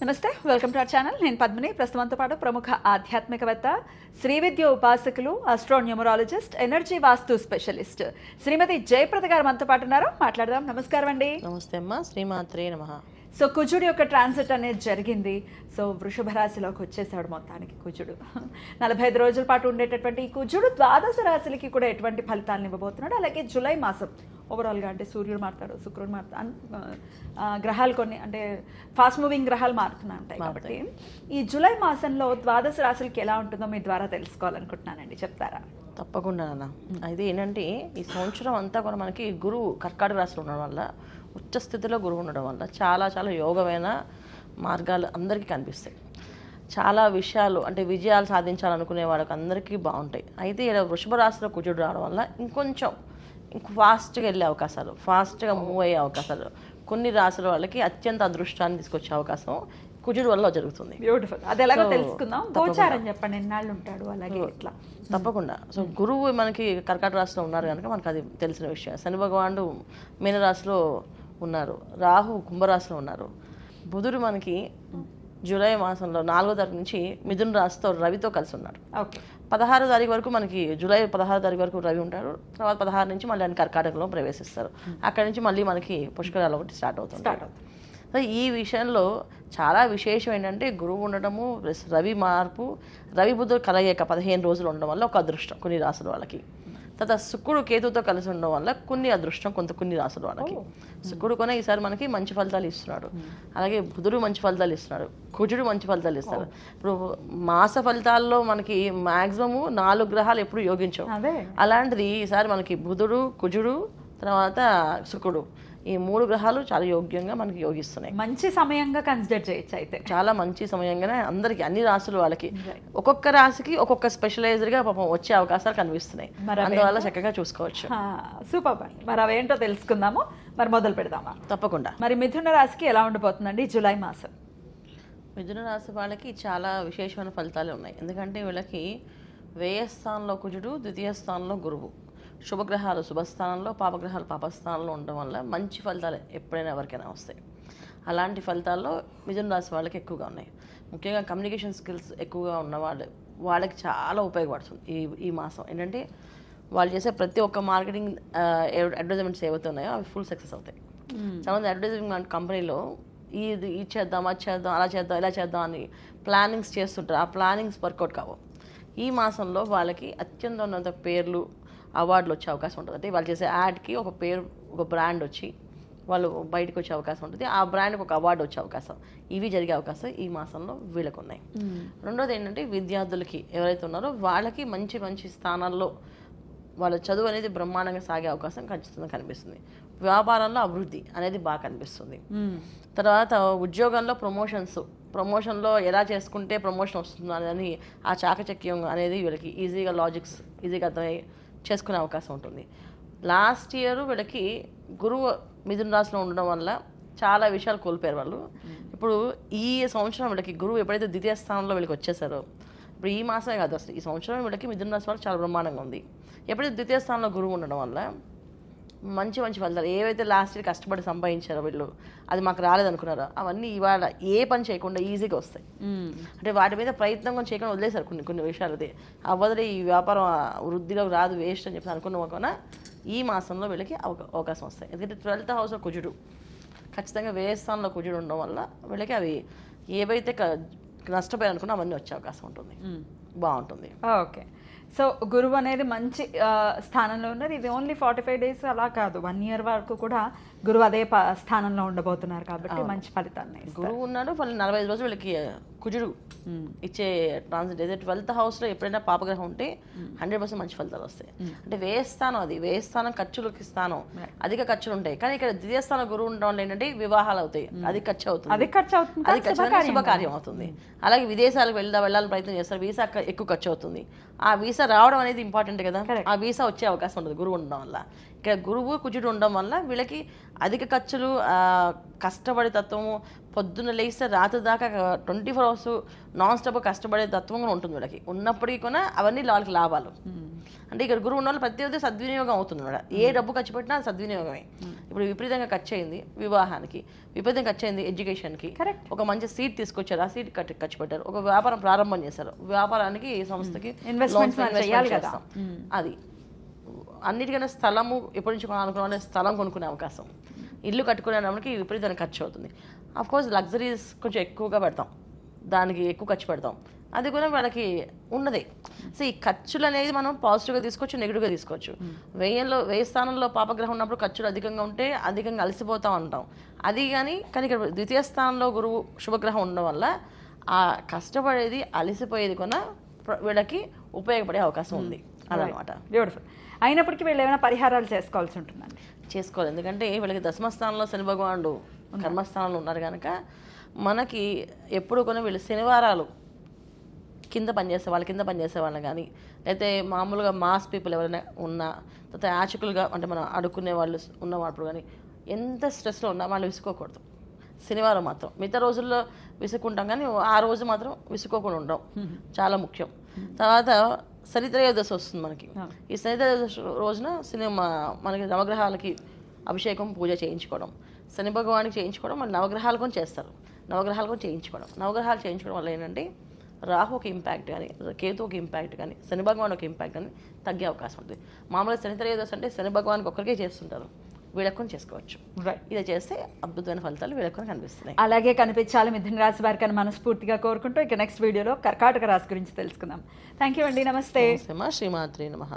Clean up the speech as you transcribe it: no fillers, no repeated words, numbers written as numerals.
నమస్తే, welcome to our channel. నేను పద్మిని. ప్రస్తుతంతో పాటు ప్రముఖ ఆధ్యాత్మికవేత్త, శ్రీ విద్య ఉపాసకులు, ఆస్ట్రోన్యూమరాలజిస్ట్, ఎనర్జీ వాస్తు స్పెషలిస్ట్ శ్రీమతి జయప్రద గారు మనతో పాటు ఉన్నారు. మాట్లాడదాం. నమస్కారం అండి. నమస్తే అమ్మా. శ్రీమాత్రే నమః. సో కుజుడు యొక్క ట్రాన్సిట్ అనేది జరిగింది. సో వృషభ రాశిలోకి వచ్చేసాడు మొత్తానికి కుజుడు. 45 రోజుల పాటు ఉండేటటువంటి ఈ కుజుడు ద్వాదశ రాశులకి కూడా ఎటువంటి ఫలితాలను ఇవ్వబోతున్నాడు. అలాగే జూలై మాసం ఓవరాల్గా అంటే సూర్యుడు మారుతాడు, శుక్రుడు మారుతాడు, గ్రహాలు కొన్ని అంటే ఫాస్ట్ మూవింగ్ గ్రహాలు మారుతూనే ఉంటాయి. కాబట్టి ఈ జూలై మాసంలో ద్వాదశ రాశులకి ఎలా ఉంటుందో మీ ద్వారా తెలుసుకోవాలనుకుంటున్నానండి, చెప్తారా? తప్పకుండా అన్న. అయితే ఏంటంటే ఈ సంవత్సరం అంతా కూడా మనకి గురువు కర్కాటక రాశిలో ఉండడం వల్ల, ఉచ్చ స్థితిలో గురువు ఉండడం వల్ల చాలా చాలా యోగమైన మార్గాలు అందరికీ కనిపిస్తాయి. చాలా విషయాలు అంటే విజయాలు సాధించాలనుకునే వాళ్ళకి అందరికీ బాగుంటాయి. అయితే ఇలా వృషభ రాశిలో కుజుడు రావడం వల్ల ఇంకొంచెం ఫాస్ట్గా వెళ్ళే అవకాశాలు, ఫాస్ట్గా మూవ్ అయ్యే అవకాశాలు, కొన్ని రాశుల వాళ్ళకి అత్యంత అదృష్టాన్ని తీసుకొచ్చే అవకాశం కుజుడు వల్ల జరుగుతుంది. బ్యూటిఫుల్. అది ఎలాగో తెలుసుకుందాం. గోచారం చెప్పండి, ఎన్నాళ్ళు ఉంటాడు, అలాగే ఇట్లా. తప్పకుండా. సో గురువు మనకి కర్కాటక రాశిలో ఉన్నారు కనుక మనకు అది తెలిసిన విషయం. శని భగవానుడు మీనరాశిలో ఉన్నారు, రాహు కుంభరాశిలో ఉన్నారు, బుధుడు మనకి జూలై మాసంలో 4వ తారీఖు నుంచి మిథున రాశితో రవితో కలిసి ఉన్నాడు. 16వ తారీఖు వరకు మనకి జూలై 16వ తారీఖు వరకు రవి ఉంటారు. తర్వాత 16 నుంచి మళ్ళీ ఆయన కర్కాటకలో ప్రవేశిస్తారు. అక్కడి నుంచి మళ్ళీ మనకి పుష్కరాలు ఒకటి స్టార్ట్ అవుతుంది. సో ఈ విషయంలో చాలా విశేషం ఏంటంటే గురువు ఉండటము, రవి మార్పు, రవి బుధుడు కలయిక 15 రోజులు ఉండడం వల్ల ఒక అదృష్టం కొన్ని రాసుల వాళ్ళకి. తర్వాత శుక్రుడు కేతుతో కలిసి ఉండడం వల్ల కొన్ని అదృష్టం కొన్ని రాసుల వాళ్ళకి. శుక్రుడు కొనే ఈసారి మనకి మంచి ఫలితాలు ఇస్తున్నాడు. అలాగే బుధుడు మంచి ఫలితాలు ఇస్తున్నాడు, కుజుడు మంచి ఫలితాలు ఇస్తారు. ఇప్పుడు మాస ఫలితాల్లో మనకి మాక్సిమము 4 గ్రహాలు ఎప్పుడు యోగించవు. అలాంటిది ఈసారి మనకి బుధుడు, కుజుడు, తర్వాత శుక్రుడు, ఈ 3 గ్రహాలు చాలా యోగ్యంగా మనకి యోగిస్తున్నాయి. మంచి సమయంగా కన్సిడర్ చేయొచ్చు. అయితే చాలా మంచి సమయంగానే అందరికి అన్ని రాశులు వాళ్ళకి ఒక్కొక్క రాశికి ఒక్కొక్క స్పెషలైజ్డ్గా పాపం వచ్చే అవకాశాలు కనిపిస్తున్నాయి. అందువల్ల చక్కగా చూసుకోవచ్చు. సూపర్ అండి. మరి అవేంటో తెలుసుకుందాము. మరి మొదలు పెడదామా? తప్పకుండా. మరి మిథున రాశికి ఎలా ఉండబోతుందండి జూలై మాసం? మిథున రాశి వాళ్ళకి చాలా విశేషమైన ఫలితాలు ఉన్నాయి. ఎందుకంటే వీళ్ళకి వ్యయ స్థానంలో కుజుడు, ద్వితీయ స్థానంలో గురువు, శుభగ్రహాలు శుభస్థానంలో, పాపగ్రహాలు పాపస్థానంలో ఉండడం వల్ల మంచి ఫలితాలు ఎప్పుడైనా ఎవరికైనా వస్తాయి. అలాంటి ఫలితాల్లో మిథున రాశి వాళ్ళకి ఎక్కువగా ఉన్నాయి. ముఖ్యంగా కమ్యూనికేషన్ స్కిల్స్ ఎక్కువగా ఉన్న వాళ్ళకి చాలా ఉపయోగపడుతుంది ఈ మాసం. ఏంటంటే వాళ్ళు చేసే ప్రతి ఒక్క మార్కెటింగ్ అడ్వర్టైజ్మెంట్స్ ఏవైతే ఉన్నాయో అవి ఫుల్ సక్సెస్ అవుతాయి. చాలామంది అడ్వర్టైజ్మెంట్ కంపెనీలో ఇది చేద్దాం, అది చేద్దాం, అలా చేద్దాం, ఇలా చేద్దాం అని ప్లానింగ్స్ చేస్తుంటారు. ఆ ప్లానింగ్స్ వర్కౌట్ కావు. ఈ మాసంలో వాళ్ళకి అత్యంత ఉన్నత పేర్లు, అవార్డులు వచ్చే అవకాశం ఉంటుంది. అంటే వాళ్ళు చేసే యాడ్కి ఒక పేరు, ఒక బ్రాండ్ వచ్చి వాళ్ళు బయటకు వచ్చే అవకాశం ఉంటుంది. ఆ బ్రాండ్కి ఒక అవార్డు వచ్చే అవకాశం, ఇవి జరిగే అవకాశం ఈ మాసంలో వీళ్ళకు ఉన్నాయి. రెండోది ఏంటంటే విద్యార్థులకి ఎవరైతే ఉన్నారో వాళ్ళకి మంచి మంచి స్థానాల్లో వాళ్ళ చదువు అనేది బ్రహ్మాండంగా సాగే అవకాశం ఖచ్చితంగా కనిపిస్తుంది. వ్యాపారంలో అభివృద్ధి అనేది బాగా కనిపిస్తుంది. తర్వాత ఉద్యోగంలో ప్రమోషన్లో ఎలా చేసుకుంటే ప్రమోషన్ వస్తుంది అనేది ఆ చాకచక్యం అనేది వీళ్ళకి ఈజీగా ఈజీగా అర్థమై చేసుకునే అవకాశం ఉంటుంది. లాస్ట్ ఇయర్ వీళ్ళకి గురువు మిథున రాశిలో ఉండడం వల్ల చాలా విషయాలు కోల్పోయారు వాళ్ళు. ఇప్పుడు ఈ సంవత్సరం వీళ్ళకి గురువు ఎప్పుడైతే ద్వితీయ స్థానంలో వీళ్ళకి వచ్చేసారో, ఇప్పుడు ఈ మాసమే కాదు అసలు ఈ సంవత్సరం వీళ్ళకి మిథున రాశి వాళ్ళు చాలా బ్రహ్మాండంగా ఉంది. ఎప్పుడైతే ద్వితీయ స్థానంలో గురువు ఉండడం వల్ల మంచి మంచి ఫలితాలు ఏవైతే లాస్ట్ ఇయర్ కష్టపడి సంపాదించారో వీళ్ళు, అది మాకు రాలేదనుకున్నారో అవన్నీ ఇవాళ ఏ పని చేయకుండా ఈజీగా వస్తాయి. అంటే వాటి మీద ప్రయత్నం కొంచెం చేయకుండా వదిలేశారు కొన్ని విషయాలు. అదే అవ్వదులే, ఈ వ్యాపారం వృద్ధిలోకి రాదు, వేస్ట్ అని చెప్పి అనుకున్న ఈ మాసంలో వీళ్ళకి అవకాశం వస్తాయి. ఎందుకంటే 12th హౌస్లో కుజుడు, ఖచ్చితంగా వ్యయ స్థానంలో కుజుడు ఉండడం వల్ల వీళ్ళకి అవి ఏవైతే నష్టపోయారు అనుకున్నా అవన్నీ వచ్చే అవకాశం ఉంటుంది. బాగుంటుంది. ఓకే. సో గురువు అనేది మంచి స్థానంలో ఉన్నది. ఇది ఓన్లీ 45 days అలా కాదు, 1 year వరకు కూడా గురువు అదే స్థానంలో ఉండబోతున్నారు. కాబట్టి మంచి ఫలితాన్ని గురువు ఉన్నాడు. 45 రోజులు వీళ్ళకి కుజుడు ఇచ్చే ట్రాన్సిట్. అయితే 12th హౌస్లో ఎప్పుడైనా పాపగ్రహం ఉంటే 100% మంచి ఫలితాలు వస్తాయి. అంటే వ్యయస్థానం, అది వ్యయస్థానం ఖర్చులకి స్థానం, అధిక ఖర్చులు ఉంటాయి. కానీ ఇక్కడ ద్వితీయ స్థానం గురువు ఉండడం వల్ల ఏంటంటే వివాహాలు అవుతాయి, అది ఖర్చు అవుతుంది, అది శుభకార్యం అవుతుంది. అలాగే విదేశాలకు వెళ్ళాలని ప్రయత్నం చేస్తారు, వీసా ఎక్కువ ఖర్చు అవుతుంది. ఆ వీసా రావడం అనేది ఇంపార్టెంట్ కదా, ఆ వీసా వచ్చే అవకాశం ఉంటుంది గురువు ఉండడం వల్ల. ఇక్కడ గురువు కుజుడు ఉండడం వల్ల వీళ్ళకి అధిక ఖర్చులు, కష్టపడే తత్వము, పొద్దున్న లేస్తే రాత్రి దాకా 24 hours నాన్ స్టాప్ కష్టపడే తత్వం కూడా ఉంటుంది వీళ్ళకి. ఉన్నప్పటికీ కూడా అవన్నీ వాళ్ళకి లాభాలు. అంటే ఇక్కడ గురువు ఉన్న వాళ్ళు ప్రతిదీ సద్వినియోగం అవుతుంది అన్నమాట. ఏ డబ్బు ఖర్చు పెట్టినా అది సద్వినియోగమే. ఇప్పుడు విపరీతంగా ఖర్చు అయింది వివాహానికి, విపరీతంగా ఖర్చు అయింది ఎడ్యుకేషన్కి, Correct. ఒక మంచి సీట్ తీసుకొచ్చారు, ఆ సీట్ ఖర్చు పెట్టారు, ఒక వ్యాపారం ప్రారంభం చేశారు, వ్యాపారానికి సంస్థకి Investments loans మనం చేయాలి కదా. చేస్తాం. అది అన్నిటికన్నా స్థలము ఎప్పటి నుంచి కొనాలనుకున్న స్థలం కొనుక్కునే అవకాశం, ఇల్లు కట్టుకునేటప్పటికి విపరీతంగా ఖర్చు అవుతుంది. కోర్స్ లగ్జరీస్ కొంచెం ఎక్కువగా పెడతాం, దానికి ఎక్కువ ఖర్చు పెడతాం, అది కూడా వాళ్ళకి ఉన్నదే. సో ఈ ఖర్చులు అనేది మనం పాజిటివ్గా తీసుకోవచ్చు, నెగిటివ్గా తీసుకోవచ్చు. వెయ్యి స్థానంలో పాపగ్రహం ఉన్నప్పుడు ఖర్చులు అధికంగా ఉంటే అధికంగా అలసిపోతాం అంటాం. అది కానీ ఇక్కడ ద్వితీయ స్థానంలో గురువు శుభగ్రహం ఉండడం వల్ల ఆ కష్టపడేది అలసిపోయేది కూడా వీళ్ళకి ఉపయోగపడే అవకాశం ఉంది అదనమాట. బ్యూటిఫుల్. అయినప్పటికీ వీళ్ళు ఏమైనా పరిహారాలు చేసుకోవాల్సి ఉంటుందండి? చేసుకోవాలి, ఎందుకంటే వీళ్ళకి దశమస్థానంలో శని భగవానుడు కర్మస్థానంలో ఉన్నారు కనుక మనకి ఎప్పుడు కూడా వీళ్ళు శనివారాలు కింద పనిచేసే వాళ్ళని కానీ, అయితే మామూలుగా మాస్ పీపుల్ ఎవరైనా ఉన్నా, తర్వాత యాచకులుగా అంటే మనం అడుక్కునే వాళ్ళు ఉన్నప్పుడు కానీ ఎంత స్ట్రెస్లో ఉన్నా వాళ్ళు విసుకోకూడదు. శనివారం మాత్రం, మిగతా రోజుల్లో విసుక్కుంటాం కానీ ఆ రోజు మాత్రం విసుకోకుండా ఉండడం చాలా ముఖ్యం. తర్వాత శనిత్రయోదశి వస్తుంది మనకి. ఈ శనిత్రయోదశి రోజున మనకి నవగ్రహాలకి అభిషేకం పూజ చేయించుకోవడం, శని భగవానికి చేయించుకోవడం, మళ్ళీ నవగ్రహాలు కూడా చేస్తారు, నవగ్రహాలు కూడా చేయించుకోవడం. నవగ్రహాలు చేయించుకోవడం వల్ల ఏంటంటే రాహు ఒక ఇంపాక్ట్ కానీ, కేతు ఒక ఇంపాక్ట్ కానీ, శని భగవాన్ ఒక ఇంపాక్ట్ కానీ తగ్గే అవకాశం ఉంటుంది. మామూలుగా శనిత్రయోదశి అంటే శని భగవానికి ఒక్కరికే చేస్తుంటారు, వీళ్ళకొని చేసుకోవచ్చు. ఇది చేస్తే అద్భుతమైన ఫలితాలు వీళ్ళకొని కనిపిస్తున్నాయి. అలాగే కనిపించాలి మిథున రాశి వారికి అని మనస్ఫూర్తిగా కోరుకుంటూ ఇక నెక్స్ట్ వీడియోలో కర్కాటక రాశి గురించి తెలుసుకుందాం. థ్యాంక్ యూ అండి. నమస్తే. శ్రీమాత్రే నమః.